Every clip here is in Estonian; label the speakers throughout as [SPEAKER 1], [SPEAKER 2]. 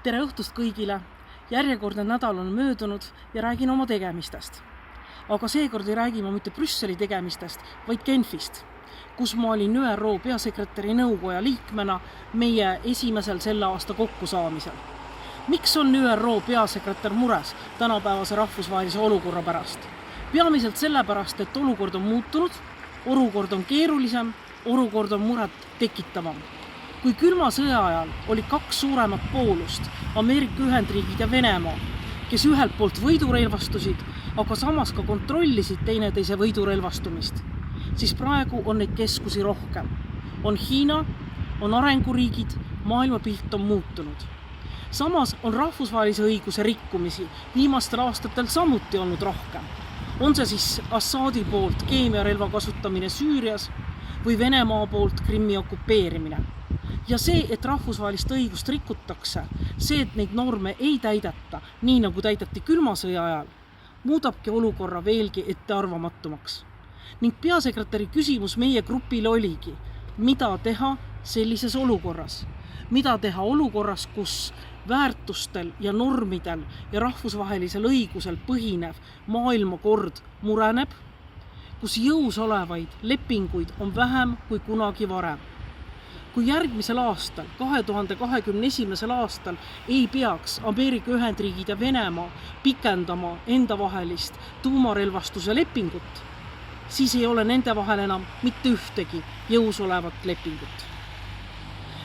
[SPEAKER 1] Tere õhtust kõigile! Järjekordne nädal on möödunud ja räägin oma tegemistest. Aga seekord ei räägi ma mitte Brüsseli tegemistest, vaid Genfist, kus ma olin ÜRO peasekretäri nõukoja liikmena meie esimesel selle aasta kokkusaamisel. Miks on ÜRO peasekretär mures tänapäevase rahvusvahelise olukorra pärast? Peamiselt sellepärast, et olukord on muutunud, olukord on keerulisem, olukord on muret tekitavam. Kui külma sõja ajal oli kaks suuremat poolust, Ameerika Ühendriigid ja Venemaa, kes ühelt poolt võidurelvastusid, aga samas ka kontrollisid teineteise võidurelvastumist, siis praegu on neid keskusi rohkem. On Hiina, on arenguriigid, maailmapilt on muutunud. Samas on rahvusvahelise õiguse rikkumisi viimastel aastatel samuti olnud rohkem. On see siis Assadi poolt keemiarelva kasutamine Süürias või Venemaa poolt Krimmi okupeerimine. Ja see, et rahvusvahelist õigust rikutakse, see, et neid norme ei täideta, nii nagu täideti külma sõja ajal, muudabki olukorra veelgi ettearvamatumaks. Ning peasekretäri küsimus meie grupile oligi, mida teha sellises olukorras? Mida teha olukorras, kus väärtustel ja normidel ja rahvusvahelisel õigusel põhinev maailmakord mureneb, kus jõus olevaid lepinguid on vähem kui kunagi varem? Kui järgmisel aastal, 2021. aastal, ei peaks Ameerika Ühendriigid ja Venemaa pikendama endavahelist tuumarelvastuse lepingut, siis ei ole nende vahel enam mitte ühtegi jõus olevat lepingut.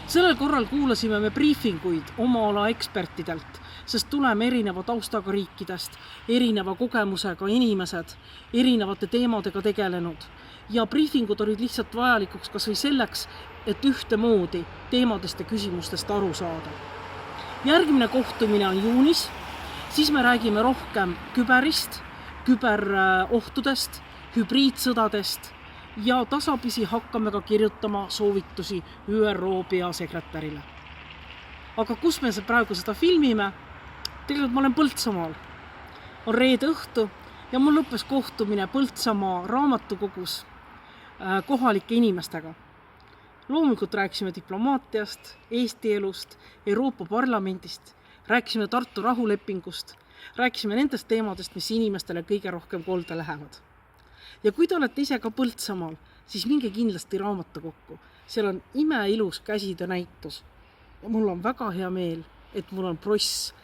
[SPEAKER 1] Sellel korral kuulasime me briefinguid oma ala ekspertidelt, sest tuleme erineva taustaga riikidest, erineva kogemusega inimesed, erinevate teemadega tegelenud. Ja briefingud olid lihtsalt vajalikuks kas või selleks, et ühtemoodi teemadest ja küsimustest aru saada. Järgmine kohtumine on juunis, siis me räägime rohkem küberist, küberohtudest, hübriidsõdadest ja tasapisi hakkame ka kirjutama soovitusi ÜRO peasekretärile. Aga kus me praegu seda filmime? Tegelikult ma olen Põltsamaal. On reede õhtu ja mul lõppes kohtumine Põltsamaa raamatukogus kohalike inimestega. Loomulikult rääkisime diplomaatiast, Eesti elust, Euroopa Parlamendist, rääkisime Tartu rahulepingust, rääkisime nendest teemadest, mis inimestele kõige rohkem kolda lähevad. Ja kui te olete ise ka Põltsamaal, siis minge kindlasti raamatukokku. Seal on imeilus käsitöö näitus. Ja mul on väga hea meel, et mul on pross,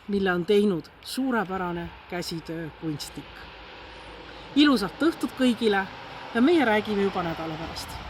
[SPEAKER 1] mille on teinud suurepärane käsitöö kunstik. Ilusat õhtut kõigile ja meie räägime juba nädala pärast.